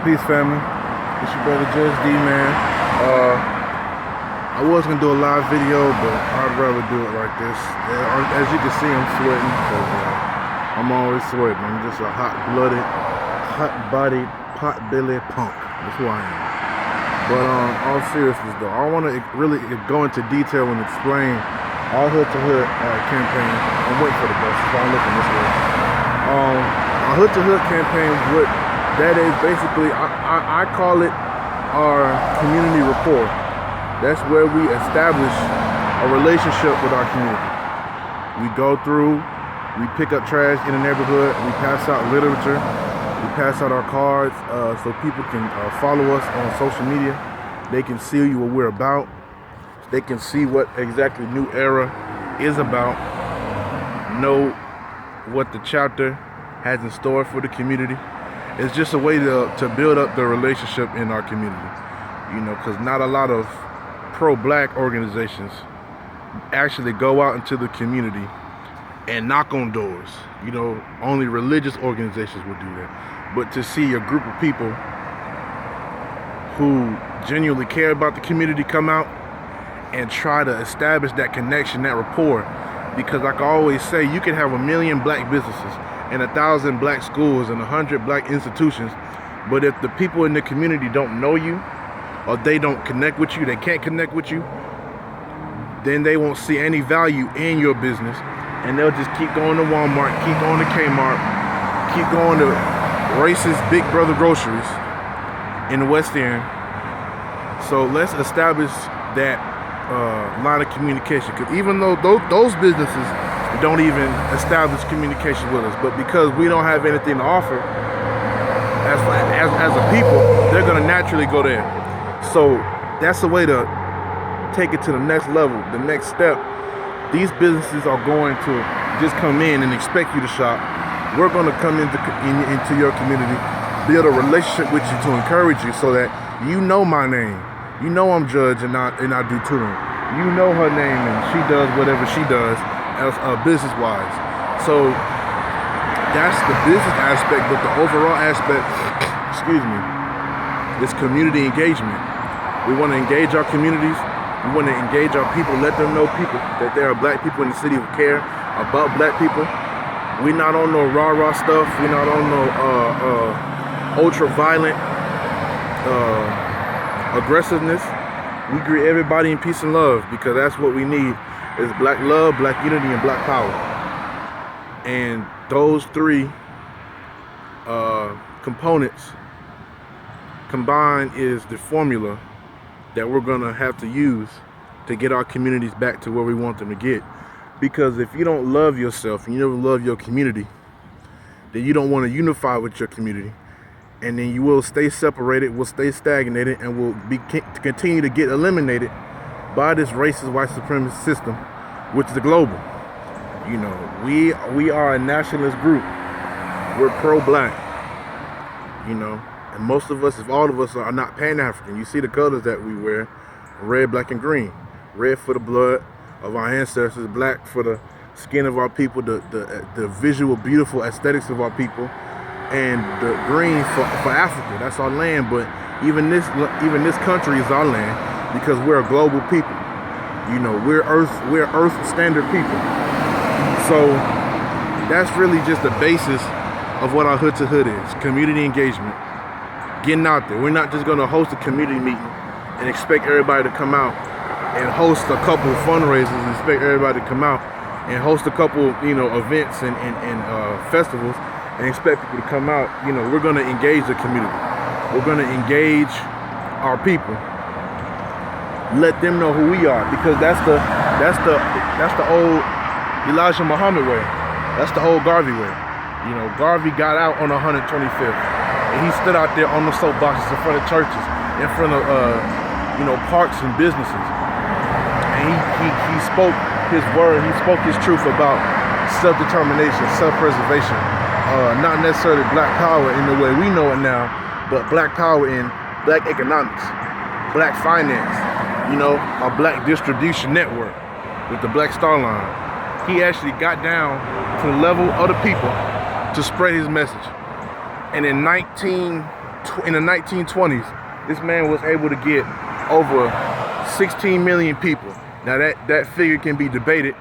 Peace, family. It's your brother Judge D, man. I was gonna do a live video, but I'd rather do it like this. As you can see, I'm sweating because I'm always sweating. I'm just a hot-blooded, hot-bodied, pot-bellied punk. That's who I am. But all seriousness, though, I want to really go into detail and explain our Hood2Hood campaign. I'm waiting for the bus, so I'm looking this way. Our Hood2Hood campaign, what that is basically, I call it our community rapport. That's where we establish a relationship with our community. We go through, we pick up trash in the neighborhood, we pass out literature, we pass out our cards so people can follow us on social media. They can see what we're about. They can see what exactly New Era is about, know what the chapter has in store for the community. It's just a way to build up the relationship in our community, you know, because not a lot of pro-black organizations actually go out into the community and knock on doors. You know, only religious organizations will do that. But to see a group of people who genuinely care about the community come out and try to establish that connection, that rapport, because like I always say, you can have 1 million black businesses and 1,000 black schools and 100 black institutions, but if the people in the community don't know you, or they don't connect with you, they can't connect with you, then they won't see any value in your business, and they'll just keep going to Walmart, keep going to Kmart, keep going to racist Big Brother groceries in the West End. So let's establish that line of communication, because even though those businesses don't even establish communication with us, but because we don't have anything to offer as a people, they're gonna naturally go there. So that's a way to take it to the next level, the next step. These businesses are going to just come in and expect you to shop. We're going to come into your community, build a relationship with you to encourage you, so that you know my name. You know I'm Judge and I do tutoring. You know her name and she does whatever she does as business-wise. So that's the business aspect, but the overall aspect, excuse me, is community engagement. We want to engage our communities. We want to engage our people, let them know that there are black people in the city who care about black people. We're not on no rah-rah stuff. We're not on no ultra-violent aggressiveness. We greet everybody in peace and love, because that's what we need, is black love, black unity, and black power. And those three components combined is the formula that we're gonna have to use to get our communities back to where we want them to get. Because if you don't love yourself and you don't love your community, then you don't want to unify with your community, and then you will stay separated, will stay stagnated, and will continue to get eliminated by this racist white supremacist system, which is the global. You know, we are a nationalist group. We're pro-black, you know. And most of us, if all of us, are not Pan-African. You see the colors that we wear: red, black, and green. Red for the blood of our ancestors, black for the skin of our people, the visual, beautiful aesthetics of our people, and the green for Africa. That's our land. But even this country is our land, because we're a global people. You know, we're Earth standard people. So that's really just the basis of what our Hood2Hood is: community engagement. Getting out there. We're not just going to host a community meeting and expect everybody to come out, and host a couple of fundraisers and expect everybody to come out, and host a couple, you know, events and festivals and expect people to come out. You know, we're going to engage the community. We're going to engage our people. Let them know who we are, because that's the old Elijah Muhammad way. That's the old Garvey way. You know, Garvey got out on 125th. And he stood out there on the soapboxes in front of churches, in front of you know, parks and businesses, and he spoke his word. He spoke his truth about self-determination, self-preservation, not necessarily black power in the way we know it now, but black power in black economics, black finance, you know, a black distribution network with the Black Star Line. He actually got down to the level of the people to spread his message. And in 19 in the 1920s, this man was able to get over 16 million people. Now that figure can be debated,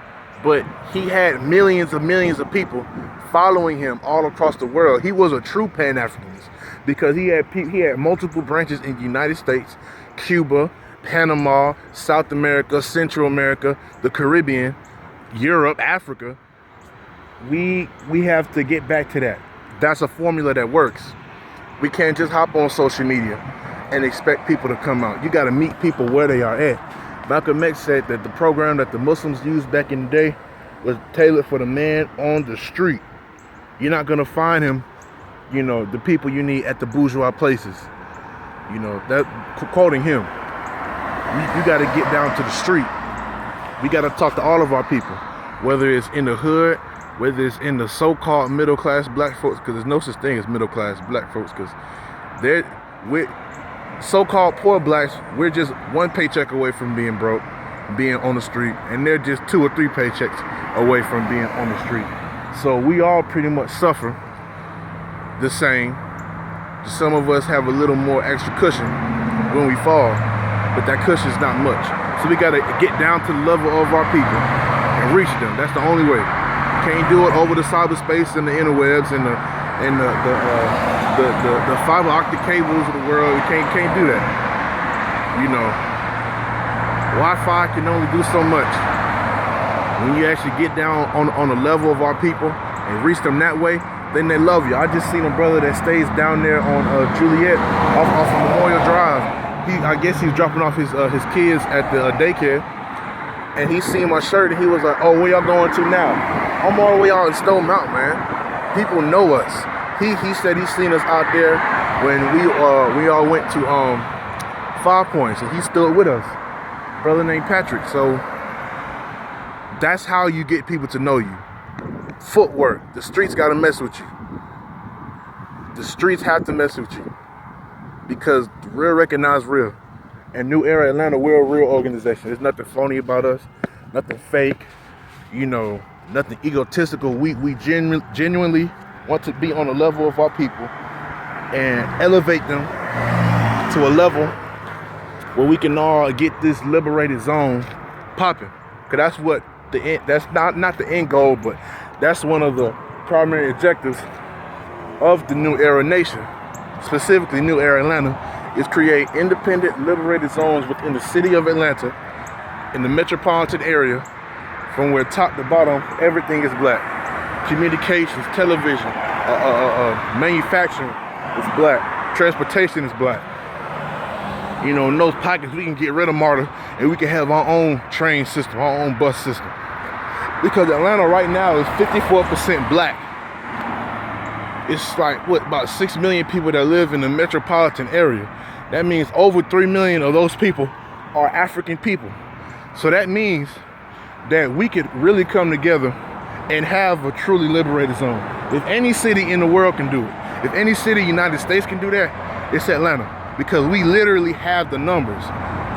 but he had millions of people following him all across the world. He was a true Pan-Africanist because he had multiple branches in the United States, Cuba, Panama, South America, Central America, the Caribbean, Europe, Africa. We have to get back to that. That's a formula that works. We can't just hop on social media and expect people to come out. You got to meet people where they are at. Malcolm X said that the program that the Muslims used back in the day was tailored for the man on the street. You're not going to find him, the people you need at the bourgeois places. That quoting him. You got to get down to the street. We got to talk to all of our people, whether it's in the hood, whether it's in the so-called middle-class black folks, because there's no such thing as middle-class black folks, because we're so-called poor blacks, we're just one paycheck away from being broke, being on the street, and they're just 2 or 3 paychecks away from being on the street. So we all pretty much suffer the same. Some of us have a little more extra cushion when we fall, but that cushion is not much. So we gotta get down to the level of our people and reach them. That's the only way. Can't do it over the cyberspace and the interwebs and the fiber optic cables of the world. We can't do that. Wi-Fi can only do so much. When you actually get down on the level of our people and reach them that way, then they love you. I just seen a brother that stays down there on Juliet off of Memorial Drive. I guess he's dropping off his kids at the daycare, and he seen my shirt and he was like, "Oh, where y'all going to now?" I'm all the way out in Stone Mountain, man. People know us. He said he seen us out there when we all went to 5 Points, and he stood with us. Brother named Patrick. So that's how you get people to know you. Footwork. The streets got to mess with you. The streets have to mess with you. Because real recognize real. And New Era Atlanta, we're a real organization. There's nothing phony about us. Nothing fake. Nothing egotistical. We genuinely want to be on the level of our people and elevate them to a level where we can all get this liberated zone popping. Because that's what that's not the end goal, but that's one of the primary objectives of the New Era Nation, specifically New Era Atlanta, is create independent, liberated zones within the city of Atlanta, in the metropolitan area, from where top to bottom, everything is black. Communications, television, manufacturing is black. Transportation is black. In those pockets, we can get rid of MARTA, and we can have our own train system, our own bus system. Because Atlanta right now is 54% black. It's like, about 6 million people that live in the metropolitan area. That means over 3 million of those people are African people. So that means that we could really come together and have a truly liberated zone. If any city in the world can do it, if any city in the United States can do that, it's Atlanta. Because we literally have the numbers.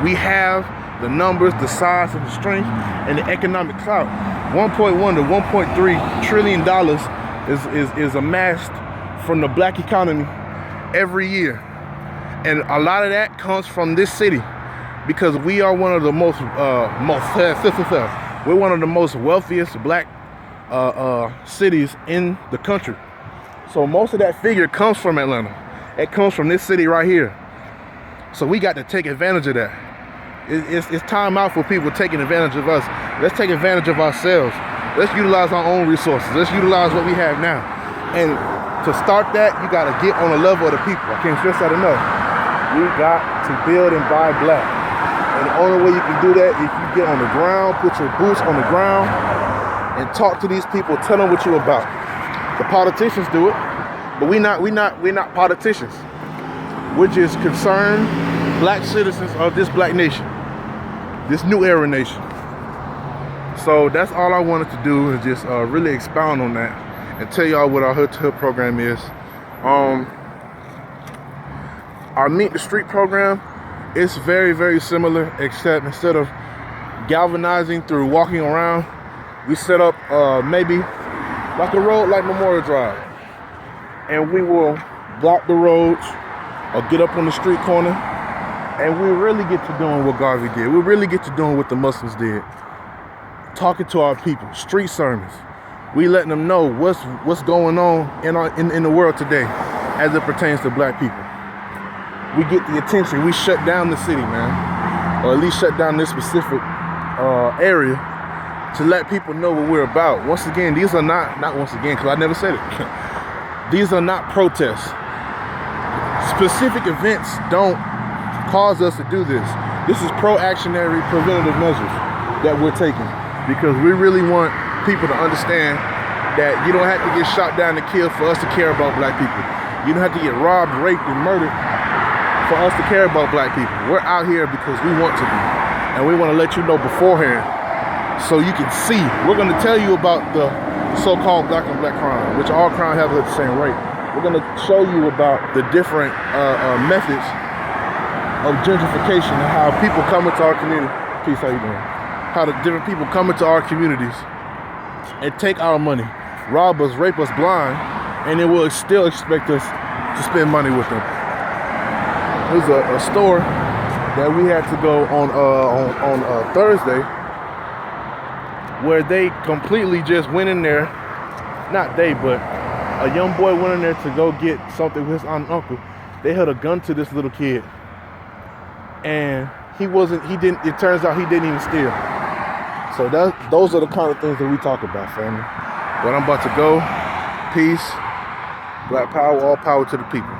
We have the numbers, the size, and the strength, and the economic clout. 1.1 to 1.3 trillion dollars is amassed from the black economy every year. And a lot of that comes from this city, because we are one of the we're one of the most wealthiest black cities in the country. So most of that figure comes from Atlanta. It comes from this city right here. So we got to take advantage of that. It's time out for people taking advantage of us. Let's take advantage of ourselves. Let's utilize our own resources. Let's utilize what we have now. And to start that, you got to get on the level of the people. I can't stress that enough. We got to build and buy black. And the only way you can do that, if you get on the ground, put your boots on the ground, and talk to these people, tell them what you're about. The politicians do it, but we're not politicians. We're just concerned black citizens of this black nation, this New Era Nation. So that's all I wanted to do, is just really expound on that and tell y'all what our Hood2Hood program is. Our Meet the Street program is very, very similar, except instead of galvanizing through walking around, we set up maybe like a road like Memorial Drive, and we will block the roads or get up on the street corner, and we really get to doing what Garvey did. We really get to doing what the Muslims did. Talking to our people, street sermons. We letting them know what's going on in the world today as it pertains to black people. We get the attention. We shut down the city, man, or at least shut down this specific area to let people know what we're about. Once again, these are not once again, because I never said it. These are not protests. Specific events don't cause us to do this. This is proactionary preventative measures that we're taking, because we really want people to understand that you don't have to get shot down and killed for us to care about black people. You don't have to get robbed, raped, and murdered for us to care about black people. We're out here because we want to be, and we want to let you know beforehand so you can see. We're going to tell you about the so-called black on black crime, which all crime happens at the same rate. We're going to show you about the different methods of gentrification and how people come into our community. Peace, how you doing? How the different people come into our communities and take our money, rob us, rape us blind, and then will still expect us to spend money with them. There's a store that we had to go on Thursday, where they completely just went in there. Not they, but a young boy went in there to go get something with his aunt and uncle. They held a gun to this little kid, and it turns out he didn't even steal. So those are the kind of things that we talk about, family. But I'm about to go. Peace, black power, all power to the people.